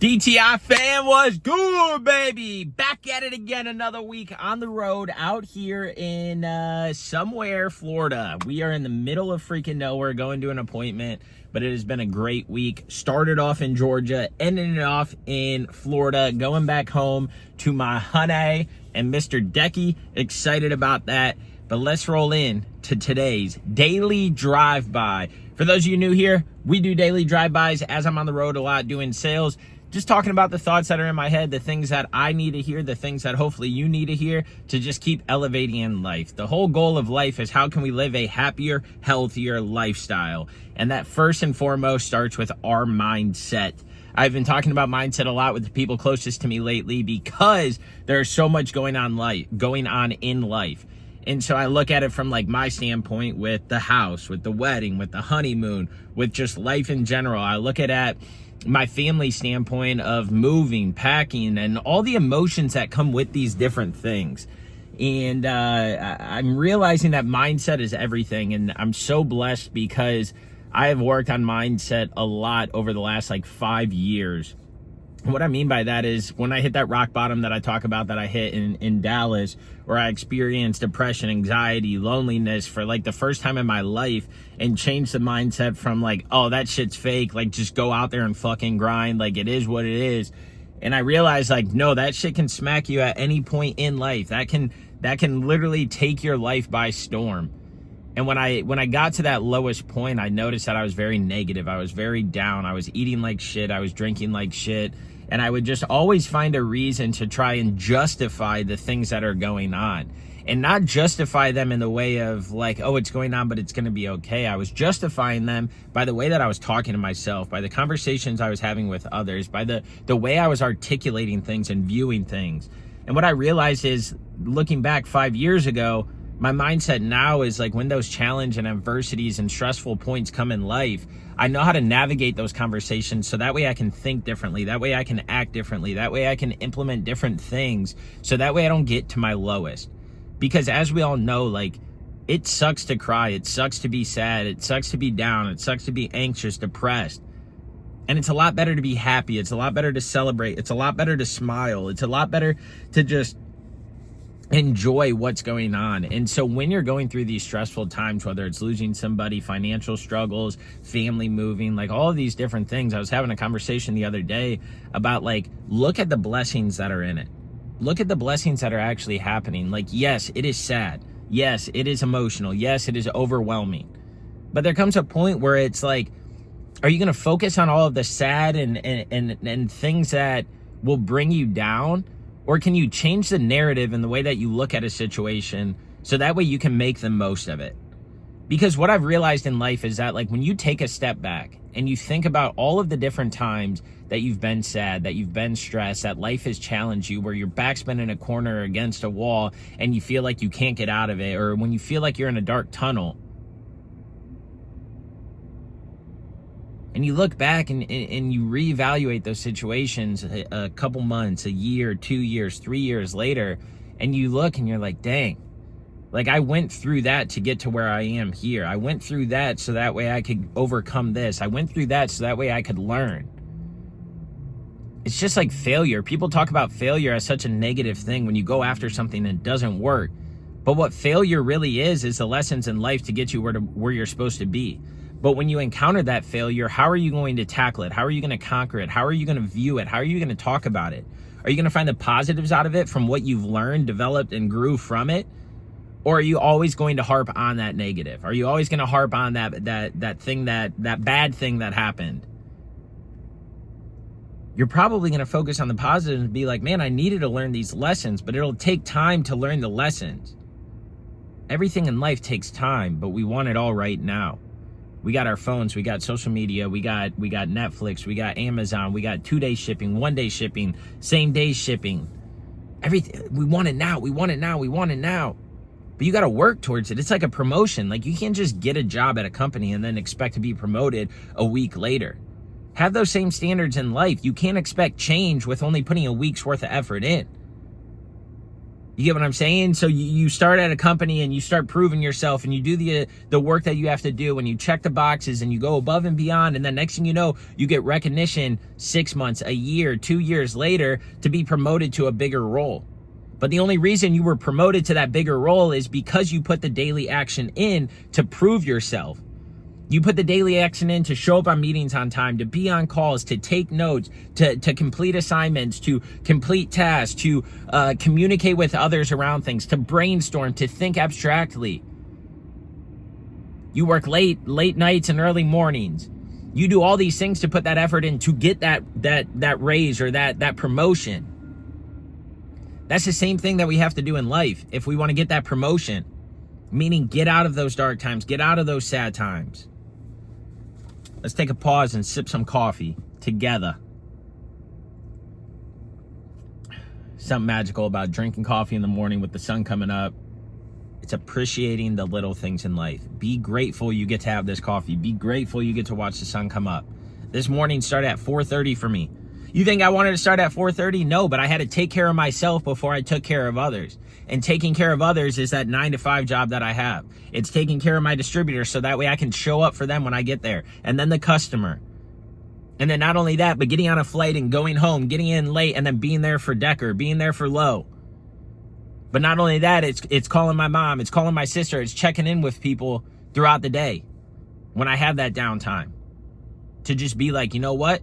DTI fam, was good, baby? Back at it again, another week on the road out here in somewhere, Florida. We are in the middle of freaking nowhere going to an appointment, but it has been a great week. Started off in Georgia, ending it off in Florida, going back home to my honey and Mr. Decky. Excited about that. But let's roll in to today's daily drive-by. For those of you new here, we do daily drive-bys as I'm on the road a lot doing sales. Just talking about the thoughts that are in my head, the things that I need to hear, the things that hopefully you need to hear to just keep elevating in life. The whole goal of life is how can we live a happier, healthier lifestyle? And that first and foremost starts with our mindset. I've been talking about mindset a lot with the people closest to me lately because there's so much going on in life. And so I look at it from like my standpoint with the house, with the wedding, with the honeymoon, with just life in general. I look at my family standpoint of moving, packing, and all the emotions that come with these different things. And I'm realizing that mindset is everything. And I'm so blessed because I have worked on mindset a lot over the last like 5 years. What I mean by that is when I hit that rock bottom that I talk about that I hit in Dallas, where I experienced depression, anxiety, loneliness for like the first time in my life, and changed the mindset from like, oh, that shit's fake, like just go out there and fucking grind, like it is what it is. And I realized like, no, that shit can smack you at any point in life. That can literally take your life by storm. And when I got to that lowest point, I noticed that I was very negative. I was very down. I was eating like shit. I was drinking like shit. And I would just always find a reason to try and justify the things that are going on. And not justify them in the way of like, oh, it's going on, but it's going to be okay. I was justifying them by the way that I was talking to myself, by the conversations I was having with others, by the way I was articulating things and viewing things. And what I realized is, looking back 5 years ago, my mindset now is like when those challenge and adversities and stressful points come in life, I know how to navigate those conversations so that way I can think differently, that way I can act differently, that way I can implement different things, so that way I don't get to my lowest. Because as we all know, like, it sucks to cry, it sucks to be sad, it sucks to be down, it sucks to be anxious, depressed. And it's a lot better to be happy, it's a lot better to celebrate, it's a lot better to smile, it's a lot better to just enjoy what's going on. And so when you're going through these stressful times, whether it's losing somebody, financial struggles, family moving, like all of these different things, I was having a conversation the other day about like, look at the blessings that are in it. Look at the blessings that are actually happening. Like, yes, it is sad. Yes, it is emotional. Yes, it is overwhelming. But there comes a point where it's like, are you going to focus on all of the sad and things that will bring you down? Or can you change the narrative and the way that you look at a situation so that way you can make the most of it? Because what I've realized in life is that like when you take a step back and you think about all of the different times that you've been sad, that you've been stressed, that life has challenged you, where your back's been in a corner against a wall and you feel like you can't get out of it, or when you feel like you're in a dark tunnel, and you look back and you reevaluate those situations a couple months, a year, 2 years, 3 years later, and you look and you're like, dang, like I went through that to get to where I am here. I went through that so that way I could overcome this. I went through that so that way I could learn. It's just like failure. People talk about failure as such a negative thing when you go after something and it doesn't work. But what failure really is the lessons in life to get you where you're supposed to be. But when you encounter that failure, how are you going to tackle it? How are you going to conquer it? How are you going to view it? How are you going to talk about it? Are you going to find the positives out of it from what you've learned, developed, and grew from it? Or are you always going to harp on that negative? Are you always going to harp on that thing, that bad thing that happened? You're probably going to focus on the positives and be like, man, I needed to learn these lessons, but it'll take time to learn the lessons. Everything in life takes time, but we want it all right now. We got our phones, we got social media, we got Netflix, we got Amazon, we got 2-day shipping, 1-day shipping, same day shipping. Everything, we want it now, we want it now, we want it now. But you got to work towards it. It's like a promotion. Like you can't just get a job at a company and then expect to be promoted a week later. Have those same standards in life. You can't expect change with only putting a week's worth of effort in. You get what I'm saying? So you start at a company and you start proving yourself and you do the work that you have to do and you check the boxes and you go above and beyond. And then next thing you know, you get recognition 6 months, a year, 2 years later to be promoted to a bigger role. But the only reason you were promoted to that bigger role is because you put the daily action in to prove yourself. You put the daily action in to show up on meetings on time, to be on calls, to take notes, to complete assignments, to complete tasks, to communicate with others around things, to brainstorm, to think abstractly. You work late nights and early mornings. You do all these things to put that effort in to get that raise or that promotion. That's the same thing that we have to do in life if we want to get that promotion. Meaning get out of those dark times, get out of those sad times. Let's take a pause and sip some coffee together. Something magical about drinking coffee in the morning with the sun coming up. It's appreciating the little things in life. Be grateful you get to have this coffee. Be grateful you get to watch the sun come up. This morning started at 4:30 for me. You think I wanted to start at 4:30? No, but I had to take care of myself before I took care of others. And taking care of others is that 9 to 5 job that I have. It's taking care of my distributor so that way I can show up for them when I get there. And then the customer. And then not only that, but getting on a flight and going home, getting in late, and then being there for Decker, being there for Lowe. But not only that, it's calling my mom, it's calling my sister, it's checking in with people throughout the day when I have that downtime. To just be like, you know what?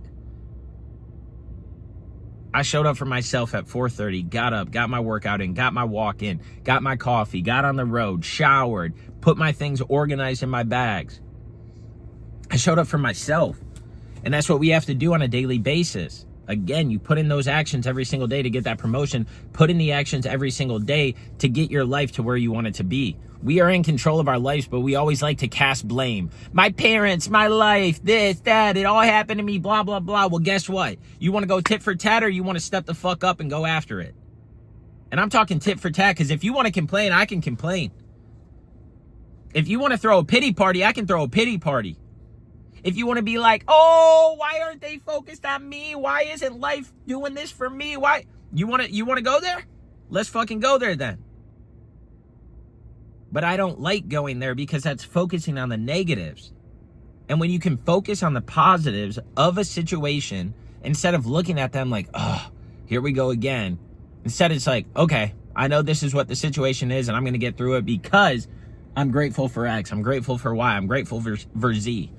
I showed up for myself at 4:30, got up, got my workout in, got my walk in, got my coffee, got on the road, showered, put my things organized in my bags. I showed up for myself. And that's what we have to do on a daily basis. Again, you put in those actions every single day to get that promotion. Put in the actions every single day to get your life to where you want it to be. We are in control of our lives, but we always like to cast blame. My parents, my life, this, that, it all happened to me, blah, blah, blah. Well, guess what? You want to go tit for tat or you want to step the fuck up and go after it? And I'm talking tit for tat because if you want to complain, I can complain. If you want to throw a pity party, I can throw a pity party. If you want to be like, oh, why aren't they focused on me? Why isn't life doing this for me? Why? You want to go there? Let's fucking go there then. But I don't like going there because that's focusing on the negatives. And when you can focus on the positives of a situation, instead of looking at them like, oh, here we go again. Instead, it's like, okay, I know this is what the situation is and I'm going to get through it because I'm grateful for X. I'm grateful for Y. I'm grateful for Z.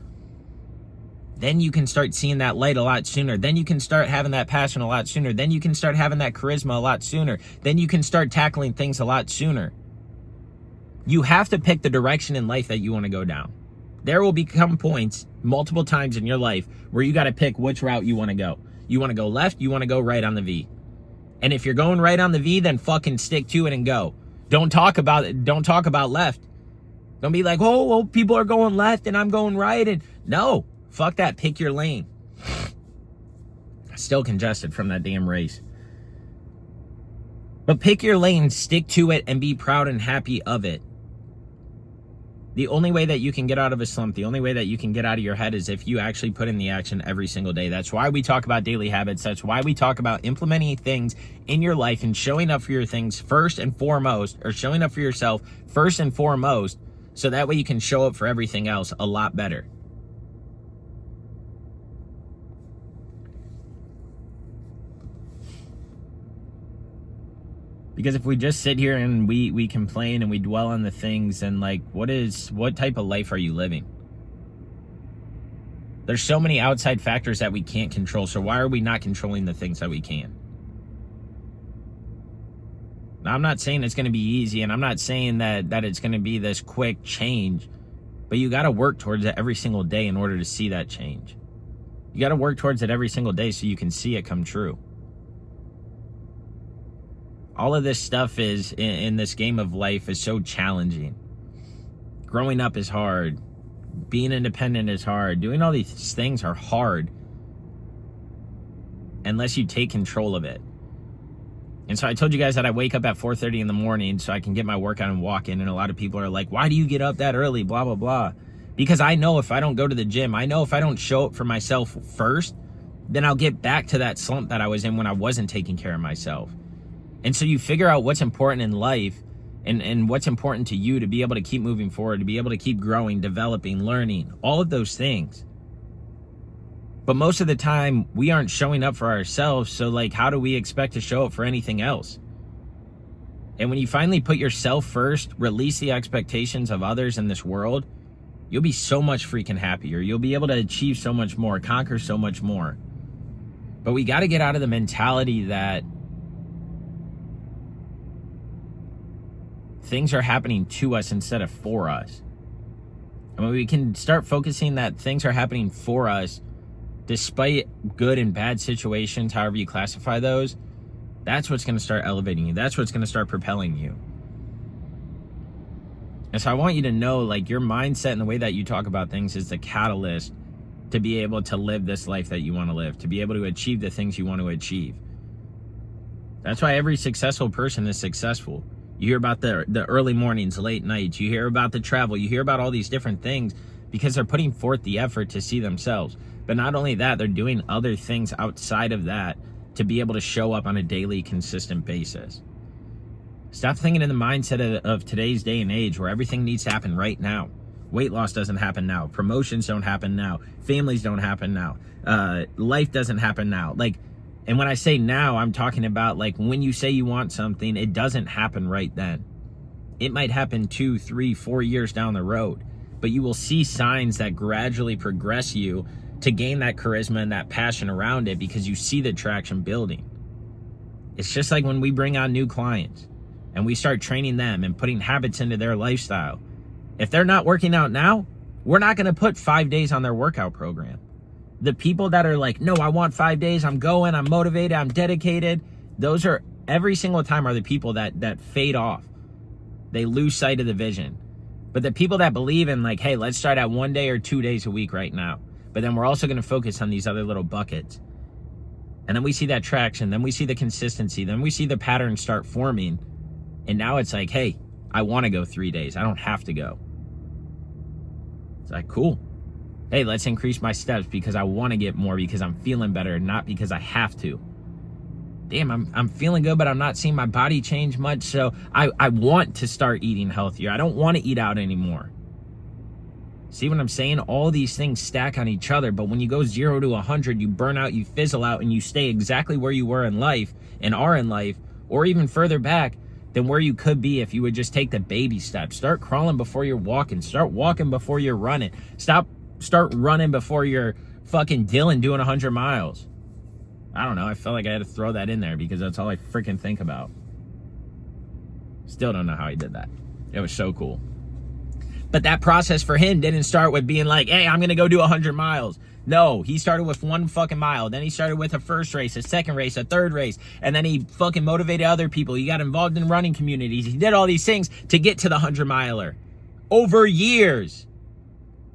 Then you can start seeing that light a lot sooner. Then you can start having that passion a lot sooner. Then you can start having that charisma a lot sooner. Then you can start tackling things a lot sooner. You have to pick the direction in life that you want to go down. There will become points multiple times in your life where you got to pick which route you want to go. You want to go left, you want to go right on the V. And if you're going right on the V, then fucking stick to it and go. Don't talk about it. Don't talk about left. Don't be like, oh, well, people are going left and I'm going right. And no, fuck that. Pick your lane. Still congested from that damn race. But pick your lane, stick to it, and be proud and happy of it. The only way that you can get out of a slump, the only way that you can get out of your head is if you actually put in the action every single day. That's why we talk about daily habits. That's why we talk about implementing things in your life and showing up for your things first and foremost, or showing up for yourself first and foremost, so that way you can show up for everything else a lot better. Because if we just sit here and we complain and we dwell on the things, and like, what type of life are you living? There's so many outside factors that we can't control. So why are we not controlling the things that we can? Now, I'm not saying it's going to be easy, and I'm not saying that it's going to be this quick change, but you got to work towards it every single day in order to see that change. You got to work towards it every single day so you can see it come true. All of this stuff is in this game of life is so challenging. Growing up is hard. Being independent is hard. Doing all these things are hard unless you take control of it. And so I told you guys that I wake up at 4:30 in the morning so I can get my workout and walk in. And a lot of people are like, why do you get up that early? Blah, blah, blah. Because I know if I don't go to the gym, I know if I don't show up for myself first, then I'll get back to that slump that I was in when I wasn't taking care of myself. And so you figure out what's important in life and what's important to you to be able to keep moving forward, to be able to keep growing, developing, learning, all of those things. But most of the time, we aren't showing up for ourselves, so like, how do we expect to show up for anything else? And when you finally put yourself first, release the expectations of others in this world, you'll be so much freaking happier. You'll be able to achieve so much more, conquer so much more. But we got to get out of the mentality that things are happening to us instead of for us. I mean, we can start focusing that things are happening for us despite good and bad situations, however you classify those. That's what's going to start elevating you. That's what's going to start propelling you. And so I want you to know, like, your mindset and the way that you talk about things is the catalyst to be able to live this life that you want to live, to be able to achieve the things you want to achieve. That's why every successful person is successful. You hear about the early mornings, late nights. You hear about the travel. You hear about all these different things because they're putting forth the effort to see themselves. But not only that, they're doing other things outside of that to be able to show up on a daily, consistent basis. Stop thinking in the mindset of today's day and age where everything needs to happen right now. Weight loss doesn't happen now. Promotions don't happen now. Families don't happen now. Life doesn't happen now. And when I say now, I'm talking about like when you say you want something, it doesn't happen right then. It might happen 2, 3, 4 years down the road, but you will see signs that gradually progress you to gain that charisma and that passion around it because you see the traction building. It's just like when we bring on new clients and we start training them and putting habits into their lifestyle. If they're not working out now, we're not going to put 5 days on their workout program. The people that are like, no, I want 5 days, I'm going, I'm motivated, I'm dedicated, those are every single time are the people that fade off. They lose sight of the vision. But the people that believe in like, hey, let's start at 1 day or 2 days a week right now. But then we're also going to focus on these other little buckets. And then we see that traction. Then we see the consistency. Then we see the patterns start forming. And now it's like, hey, I want to go 3 days. I don't have to go. It's like, cool. Hey, let's increase my steps because I want to get more because I'm feeling better, not because I have to. Damn, I'm feeling good, but I'm not seeing my body change much. So I want to start eating healthier. I don't want to eat out anymore. See what I'm saying? All these things stack on each other, but when you go 0 to 100, you burn out, you fizzle out, and you stay exactly where you were in life and are in life, or even further back than where you could be if you would just take the baby steps. Start crawling before you're walking. Start walking before you're running. Start running before you're fucking Dylan doing 100 miles. I don't know. I felt like I had to throw that in there because that's all I freaking think about. Still don't know how he did that. It was so cool. But that process for him didn't start with being like, hey, I'm going to go do 100 miles. No, he started with 1 fucking mile. Then he started with a first race, a second race, a third race. And then he fucking motivated other people. He got involved in running communities. He did all these things to get to the 100-miler over years.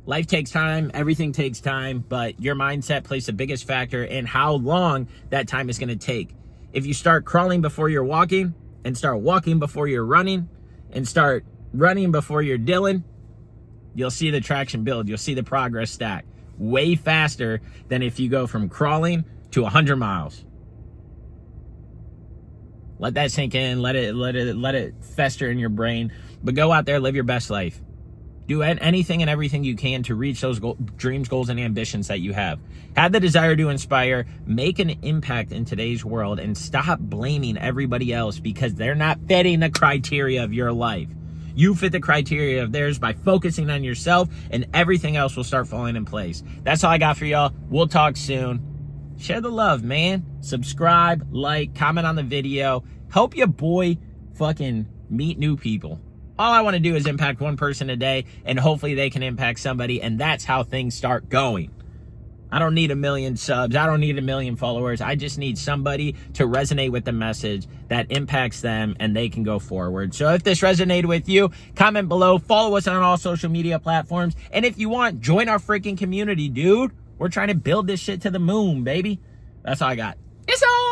Life takes time. Everything takes time. But your mindset plays the biggest factor in how long that time is going to take. If you start crawling before you're walking and start walking before you're running and start running before you're Dylan, you'll see the traction build. You'll see the progress stack way faster than if you go from crawling to 100 miles. Let that sink in. Let it fester in your brain. But go out there, live your best life. Do anything and everything you can to reach those dreams, goals, and ambitions that you have. Have the desire to inspire, make an impact in today's world, and stop blaming everybody else because they're not fitting the criteria of your life. You fit the criteria of theirs by focusing on yourself, and everything else will start falling in place. That's all I got for y'all. We'll talk soon. Share the love, man. Subscribe, like, comment on the video. Help your boy fucking meet new people. All I want to do is impact one person a day, and hopefully they can impact somebody, and that's how things start going. I don't need 1 million subs. I don't need 1 million followers. I just need somebody to resonate with the message that impacts them and they can go forward. So if this resonated with you, comment below, follow us on all social media platforms. And if you want, join our freaking community, dude. We're trying to build this shit to the moon, baby. That's all I got. It's on.